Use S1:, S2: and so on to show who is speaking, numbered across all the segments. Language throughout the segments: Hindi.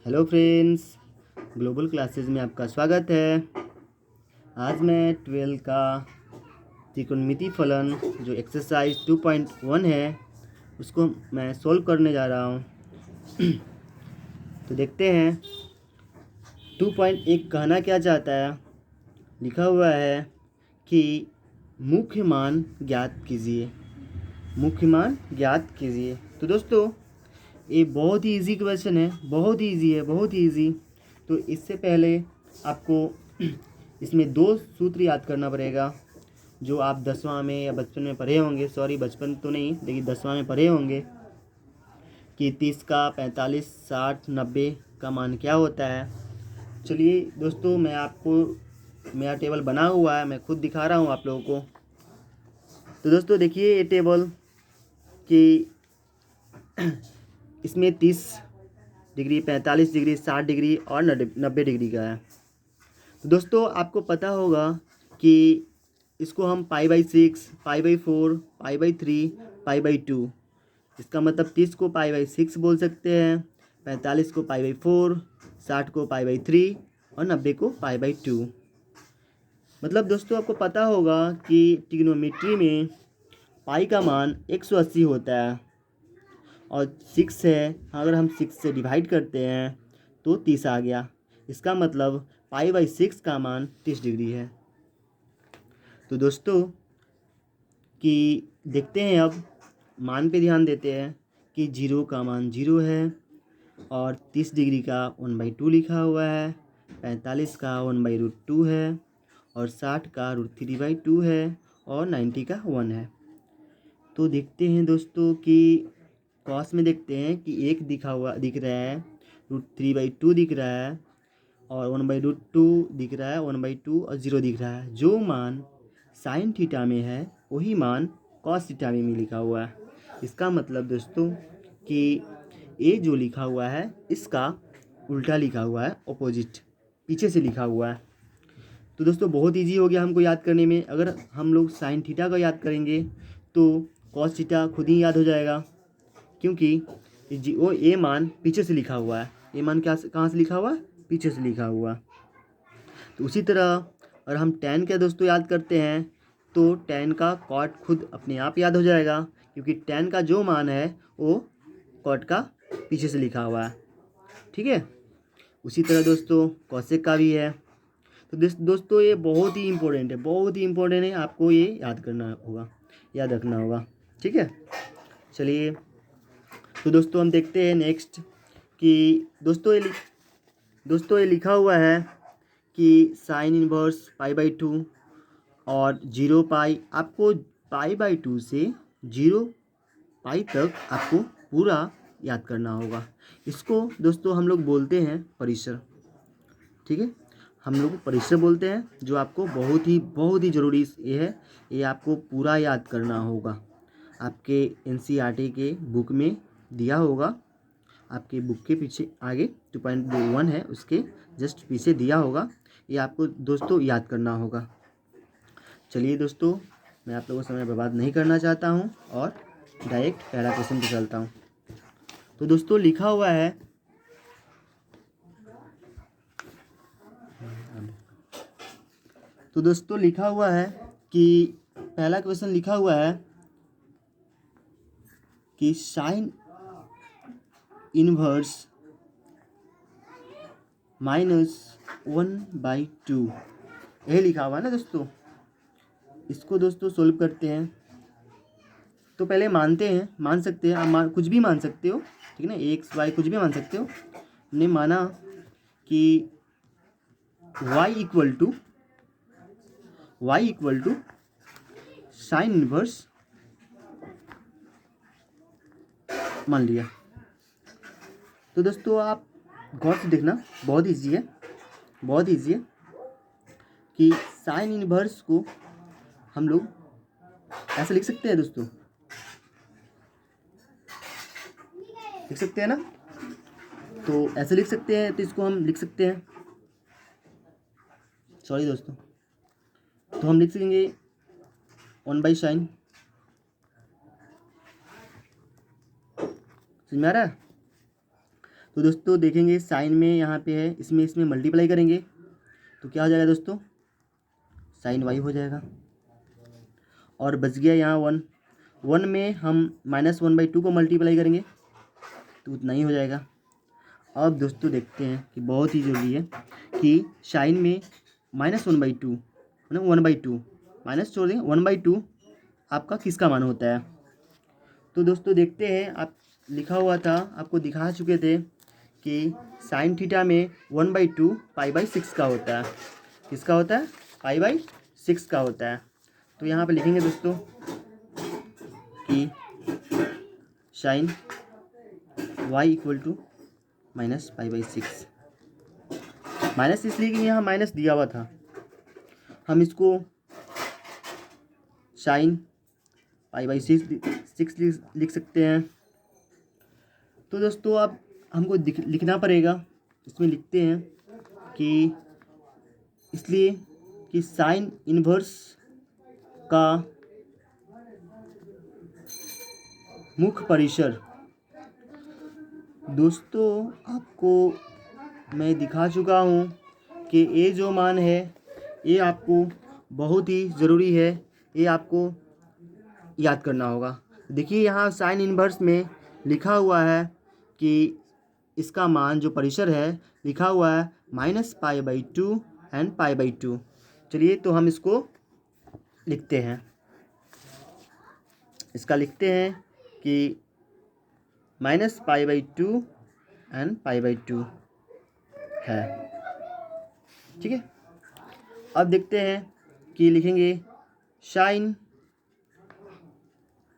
S1: हेलो फ्रेंड्स, ग्लोबल क्लासेस में आपका स्वागत है। आज मैं 12 का त्रिकोणमिति फलन जो एक्सरसाइज 2.1 है उसको मैं सोल्व करने जा रहा हूँ। तो देखते हैं 2.1 कहना क्या चाहता है। लिखा हुआ है कि मुख्य मान ज्ञात कीजिए। मुख्य मान ज्ञात कीजिए। तो दोस्तों ये बहुत ही इजी क्वेश्चन है, बहुत ही इजी है, बहुत ही इजी। तो इससे पहले आपको इसमें दो सूत्र याद करना पड़ेगा जो आप 10वां में या बचपन में पढ़े होंगे। सॉरी, बचपन तो नहीं लेकिन 10वां में पढ़े होंगे कि 30 का 45, 60, 90 का मान क्या होता है। चलिए दोस्तों, मैं आपको मेरा टेबल बना हुआ है, मैं खुद दिखा रहा हूँ आप लोगों को। तो दोस्तों देखिए ये टेबल कि इसमें 30 डिग्री, 45 डिग्री, 60 डिग्री और 90 डिग्री का है। तो दोस्तों आपको पता होगा कि इसको हम π/6, π/4, π/3, π/2, इसका मतलब 30 को π/6 बोल सकते हैं, 45 को π/4, 60 को π/3 और 90 को π/2। मतलब दोस्तों आपको पता होगा कि ट्रिग्नोमेट्री में पाई का मान 180 होता है और 6 है। अगर हम 6 से डिवाइड करते हैं तो 30 आ गया। इसका मतलब π/6 का मान 30 डिग्री है। तो दोस्तों कि देखते हैं अब मान पे ध्यान देते हैं कि 0 का मान 0 है और 30 डिग्री का 1/2 लिखा हुआ है, 45 का 1/√2 है और 60 का √3/2 है और 90 का 1 है। तो देखते हैं दोस्तों कि कॉस में देखते हैं कि एक दिख रहा है, √3/2 दिख रहा है और 1/√2 दिख रहा है, 1/2 और 0 दिख रहा है। जो मान साइन थीटा में है वही मान कॉस थीटा में लिखा हुआ है। इसका मतलब दोस्तों कि ये जो लिखा हुआ है इसका उल्टा लिखा हुआ है, ऑपोजिट, पीछे से लिखा हुआ है। तो दोस्तों बहुत इजी हो गया हमको याद करने में। अगर हम लोग साइन थीटा का याद करेंगे तो कॉस थीटा खुद ही याद हो जाएगा, क्योंकि वो ये मान पीछे से लिखा हुआ है। ये मान कहाँ से लिखा हुआ है? पीछे से लिखा हुआ। तो उसी तरह अगर हम tan का दोस्तों याद करते हैं तो tan का कॉट खुद अपने आप याद हो जाएगा, क्योंकि tan का जो मान है वो कॉट का पीछे से लिखा हुआ है। ठीक है। उसी तरह दोस्तों कॉसेक का भी है। तो दोस्तों ये बहुत ही इम्पोर्टेंट है, बहुत ही इम्पोर्टेंट है। आपको ये याद करना होगा, याद रखना होगा। ठीक है। चलिए तो दोस्तों हम देखते हैं नेक्स्ट कि दोस्तों ये लिखा हुआ है कि साइन इनवर्स π/2 और 0 पाई। आपको π/2 से 0 पाई तक आपको पूरा याद करना होगा। इसको दोस्तों हम लोग बोलते हैं परिसर। ठीक है, हम लोग परिसर बोलते हैं, जो आपको बहुत ही ज़रूरी ये है। ये आपको पूरा याद करना होगा। आपके NCERT के बुक में दिया होगा, आपके बुक के पीछे आगे 2.1 है उसके जस्ट पीछे दिया होगा। ये आपको दोस्तों याद करना होगा। चलिए दोस्तों, मैं आप लोगों को समय बर्बाद नहीं करना चाहता हूँ और डायरेक्ट पहला क्वेश्चन पे चलता हूँ। तो दोस्तों लिखा हुआ है कि पहला क्वेश्चन लिखा हुआ है कि साइन इनवर्स -1/2, यही लिखा हुआ है ना दोस्तों। इसको दोस्तों सोल्व करते हैं। तो पहले मानते हैं, मान सकते हैं आप, कुछ भी मान सकते हो, ठीक है ना, x y कुछ भी मान सकते हो। हमने माना कि y equal to sine inverse मान लिया। तो दोस्तों आप गौर से देखना, बहुत ईजी है, बहुत ईजी है कि साइन इनवर्स को हम लोग ऐसे लिख सकते हैं दोस्तों, लिख सकते हैं ना। तो ऐसे लिख सकते हैं, तो इसको हम लिख सकते हैं, सॉरी दोस्तों, तो हम लिख सकेंगे 1/sin। समझ में आ रहा है? तो दोस्तों देखेंगे साइन में यहाँ पे है, इसमें इसमें मल्टीप्लाई करेंगे तो क्या हो जाएगा दोस्तों, साइन वाई हो जाएगा। और बच गया यहाँ 1, 1 में हम -1/2 को मल्टीप्लाई करेंगे तो उतना ही हो जाएगा। अब दोस्तों देखते हैं कि बहुत ही ज़रूरी है कि साइन में -1/2 है ना, 1/2 माइनस छोड़ देंगे, 1/2 आपका किसका मान होता है। तो दोस्तों देखते हैं, आप लिखा हुआ था, आपको दिखा चुके थे कि साइन थीटा में 1/2 π/6 का होता है। किसका होता है, π/6 का होता है। तो यहाँ पे लिखेंगे दोस्तों कि sine y equal to -π/6। Minus इसलिए कि यहाँ माइनस दिया हुआ था, हम इसको साइन π/6 लिख सकते हैं। तो दोस्तों अब हमको लिखना पड़ेगा, इसमें लिखते हैं कि इसलिए कि साइन इन्वर्स का मुख्य परिसर। दोस्तों आपको मैं दिखा चुका हूँ कि ये जो मान है ये आपको बहुत ही ज़रूरी है, ये आपको याद करना होगा। देखिए यहाँ साइन इन्वर्स में लिखा हुआ है कि इसका मान जो परिसर है लिखा हुआ है -π/2 एंड π/2। चलिए तो हम इसको लिखते हैं, इसका लिखते हैं कि -π/2 एंड π/2 है, ठीक है। अब देखते हैं कि लिखेंगे साइन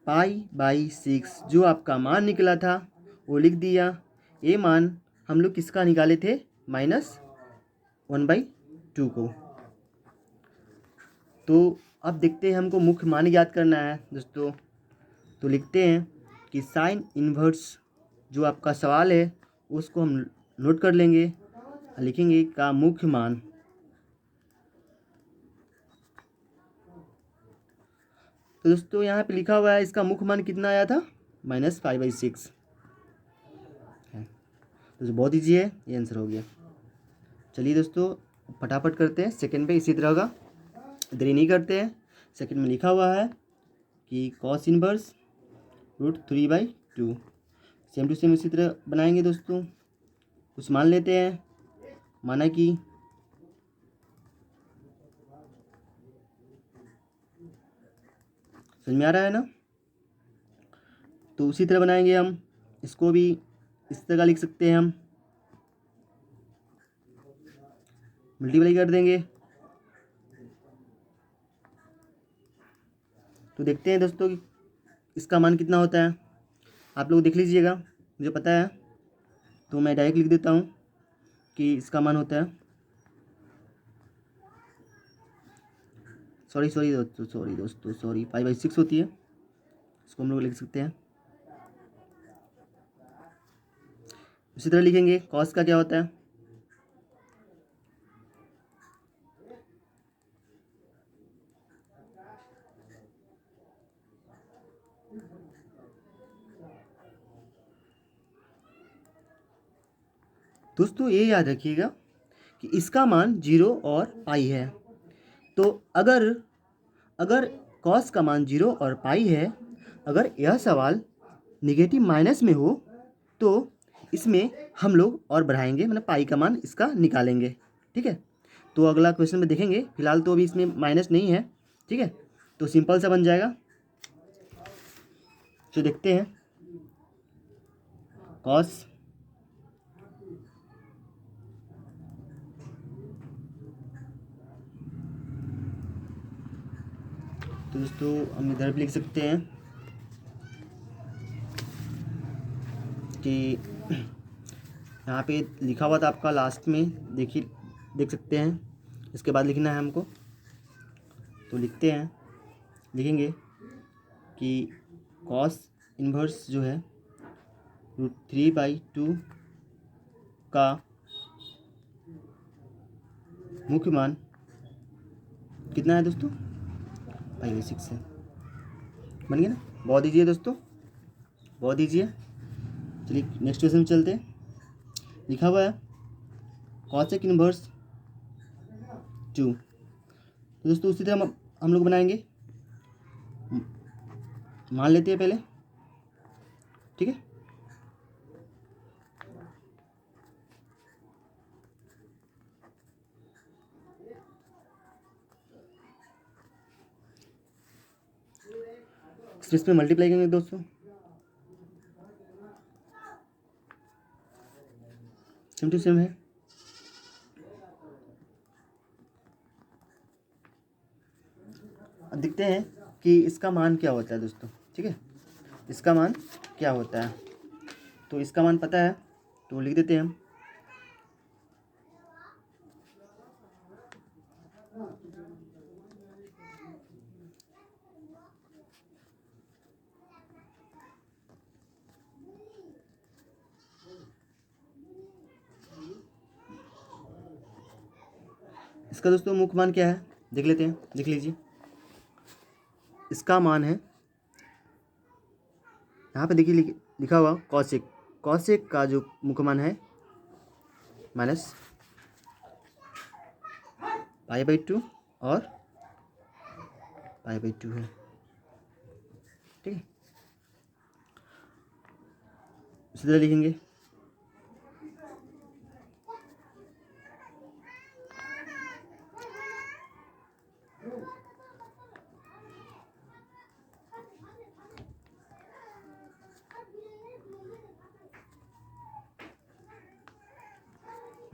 S1: π/6 जो आपका मान निकला था वो लिख दिया। ये मान हम लोग किसका निकाले थे, -1/2 को। तो अब देखते हैं, हमको मुख्य मान याद करना है दोस्तों। तो लिखते हैं कि साइन इन्वर्स जो आपका सवाल है उसको हम नोट कर लेंगे, लिखेंगे का मुख्य मान। तो दोस्तों यहाँ पे लिखा हुआ है इसका मुख्य मान कितना आया था, -5/6 है। तो बहुत ईजी है, ये आंसर हो गया। चलिए दोस्तों फटाफट करते हैं, सेकंड पे इसी तरह का देरी नहीं करते हैं। सेकंड में लिखा हुआ है कि cos inverse √3/2, same to same इसी तरह बनाएंगे दोस्तों। कुछ मान लेते हैं, माना कि समझ में आ रहा है ना, तो उसी तरह बनाएंगे हम। इसको भी इस तरह लिख सकते हैं, हम मल्टीप्लाई कर देंगे। तो देखते हैं दोस्तों कि इसका मान कितना होता है, आप लोग देख लीजिएगा, मुझे पता है। तो मैं डायरेक्ट लिख देता हूँ कि इसका मान होता है, सॉरी दोस्तों 5/6 होती है, इसको हम लोग लिख सकते हैं। उसी तरह लिखेंगे कॉस का क्या होता है, दोस्तों ये याद रखिएगा कि इसका मान 0 और पाई है। तो अगर कॉस का मान 0 और पाई है, अगर यह सवाल नेगेटिव माइनस में हो तो इसमें हम लोग और बढ़ाएंगे, मतलब पाई का मान इसका निकालेंगे, ठीक है। तो अगला क्वेश्चन में देखेंगे, फिलहाल तो अभी इसमें माइनस नहीं है, ठीक है। तो सिंपल सा बन जाएगा। तो देखते हैं कॉस तो दोस्तों हम इधर भी लिख सकते हैं कि यहाँ पे लिखा हुआ था आपका लास्ट में, देखिए देख सकते हैं। इसके बाद लिखना है हमको, तो लिखते हैं, लिखेंगे कि कॉस इन्वर्स जो है √3/2 का मुख्य मान कितना है दोस्तों, 5/6 है। बन गया ना, बहुत ईजी है दोस्तों, बहुत ईजी है। चलिए नेक्स्ट क्वेश्चन में चलते हैं। लिखा हुआ है कॉसेक इनवर्स 2। तो दोस्तों उसी तरह हम लोग बनाएंगे, मान लेते हैं पहले, ठीक है। इसमें मल्टीप्लाई करेंगे दोस्तों, सेम टू सेम है। अब देखते हैं कि इसका मान क्या होता है दोस्तों, ठीक है, इसका मान क्या होता है। तो इसका मान पता है तो लिख देते हैं हम। इसका दोस्तों मुख्य मान क्या है देख लेते हैं, देख लीजिए। इसका मान है, यहाँ पे देखिए लिखा हुआ कॉसेक, कॉसेक का जो मुख्य मान है माइनस π/2 और π/2 है, ठीक है। इसी तरह लिखेंगे,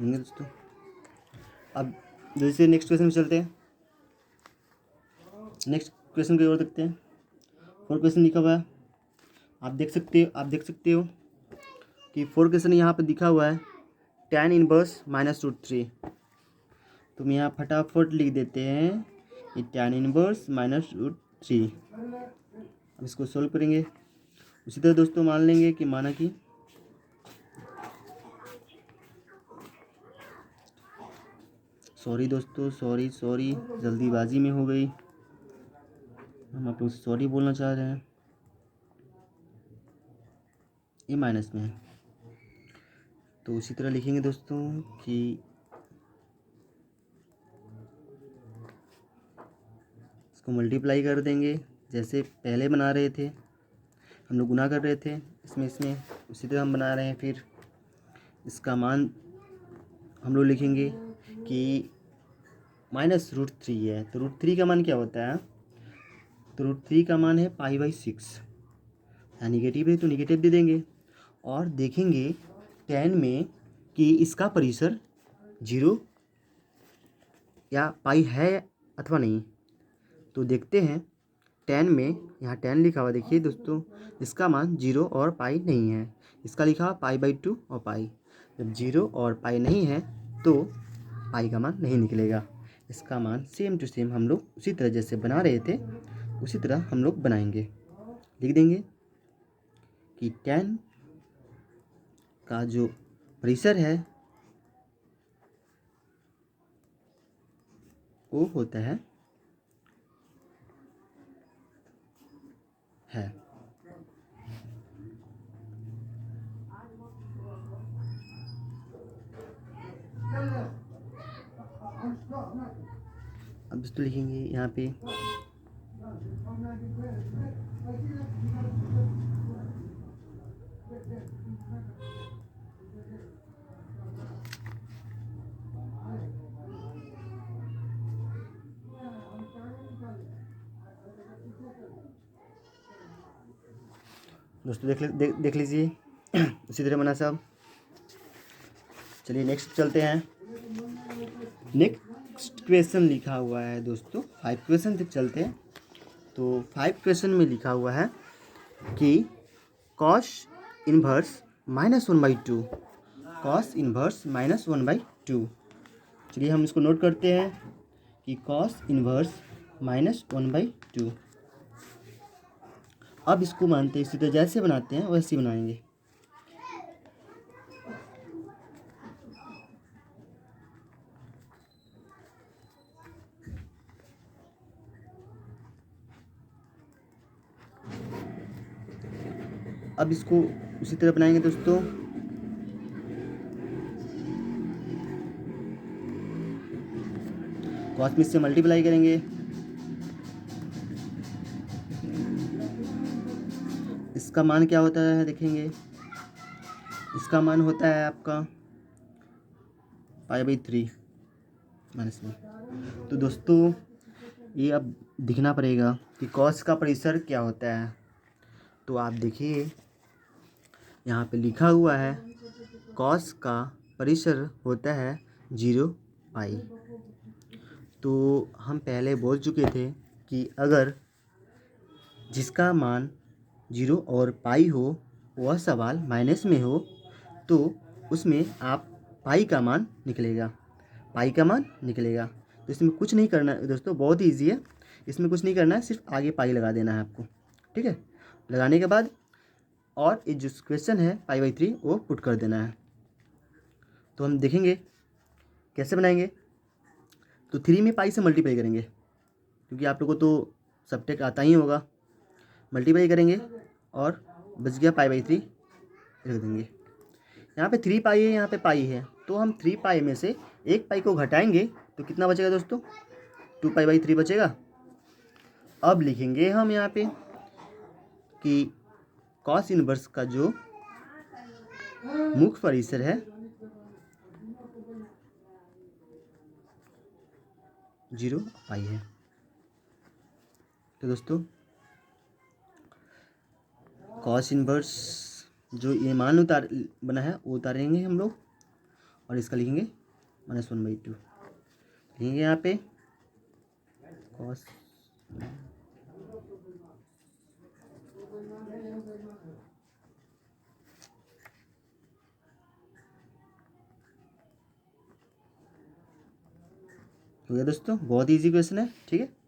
S1: दोस्तों। अब जैसे नेक्स्ट क्वेश्चन में चलते हैं, नेक्स्ट क्वेश्चन की ओर देखते हैं। 4 क्वेश्चन लिखा हुआ है, आप देख सकते हो कि 4 क्वेश्चन यहाँ पे दिखा हुआ है tan इनवर्स -√3। तो हम यहाँ फटाफट लिख देते हैं कि tan इनवर्स -√3। अब इसको सोल्व करेंगे। उसी तरह दोस्तों मान लेंगे कि माना कि सॉरी दोस्तों, सॉरी जल्दीबाजी में हो गई, हम आप लोग से सॉरी बोलना चाह रहे हैं। ये माइनस में है, तो उसी तरह लिखेंगे दोस्तों कि इसको मल्टीप्लाई कर देंगे, जैसे पहले बना रहे थे हम लोग गुना कर रहे थे इसमें उसी तरह हम बना रहे हैं। फिर इसका मान हम लोग लिखेंगे कि -√3 है, तो √3 का मान क्या होता है, तो √3 का मान है π/6। यहाँ निगेटिव है तो निगेटिव दे देंगे और देखेंगे tan में कि इसका परिसर 0 या पाई है अथवा नहीं। तो देखते हैं tan में, यहाँ tan लिखा हुआ देखिए दोस्तों, इसका मान 0 और पाई नहीं है, इसका लिखा हुआ π/2 और पाई। जब 0 और पाई नहीं है तो पाई का मान नहीं निकलेगा। इसका मान सेम टू सेम हम लोग उसी तरह जैसे बना रहे थे उसी तरह हम लोग बनाएंगे। लिख देंगे कि tan का जो परिसर है वो होता है अब दोस्तों लिखेंगे यहाँ पे दोस्तों देख लीजिए उसी तरह बना सब। चलिए नेक्स्ट चलते हैं। नेक्स्ट क्वेश्चन लिखा हुआ है दोस्तों 5 क्वेश्चन तक चलते हैं। तो 5 क्वेश्चन में लिखा हुआ है कि cos इनवर्स -1/2, cos इनवर्स -1/2। चलिए हम इसको नोट करते हैं कि cos इनवर्स -1/2। अब इसको मानते हैं इसी तरह जैसे बनाते हैं वैसे बनाएंगे। अब इसको उसी तरह बनाएंगे दोस्तों। कॉस में इससे मल्टीप्लाई करेंगे, इसका मान क्या होता है देखेंगे, इसका मान होता है आपका पाई/3 माइनस में। तो दोस्तों ये अब दिखना पड़ेगा कि कॉस का परिसर क्या होता है। तो आप देखिए यहाँ पे लिखा हुआ है कॉस का परिसर होता है 0 पाई। तो हम पहले बोल चुके थे कि अगर जिसका मान 0 और पाई हो वह सवाल माइनस में हो तो उसमें आप पाई का मान निकलेगा, पाई का मान निकलेगा। तो इसमें कुछ नहीं करना है दोस्तों, बहुत ही ईजी है, इसमें कुछ नहीं करना है, सिर्फ आगे पाई लगा देना है आपको, ठीक है। लगाने के बाद और ये जो क्वेश्चन है पाई/3 वो पुट कर देना है। तो हम देखेंगे कैसे बनाएंगे। तो 3 में पाई से मल्टीप्लाई करेंगे, क्योंकि आप लोगों को तो सबटेक्ट आता ही होगा। मल्टीप्लाई करेंगे और बच गया पाई/3 रख देंगे। यहाँ पे 3 पाई है, यहाँ पे पाई है, तो हम 3 पाई में से एक पाई को घटाएंगे तो कितना बचेगा दोस्तों, 2 पाई/3 बचेगा। अब लिखेंगे हम यहाँ पे कि कॉस इनवर्स का जो मुख्य परिसर है 0 पाई है। तो दोस्तों कॉस इनवर्स जो ये मान उतार बना है वो उतारेंगे हम लोग और इसका लिखेंगे -1/2 लिखेंगे यहाँ पे कॉस। हो गया दोस्तों, बहुत इजी क्वेश्चन है, ठीक है।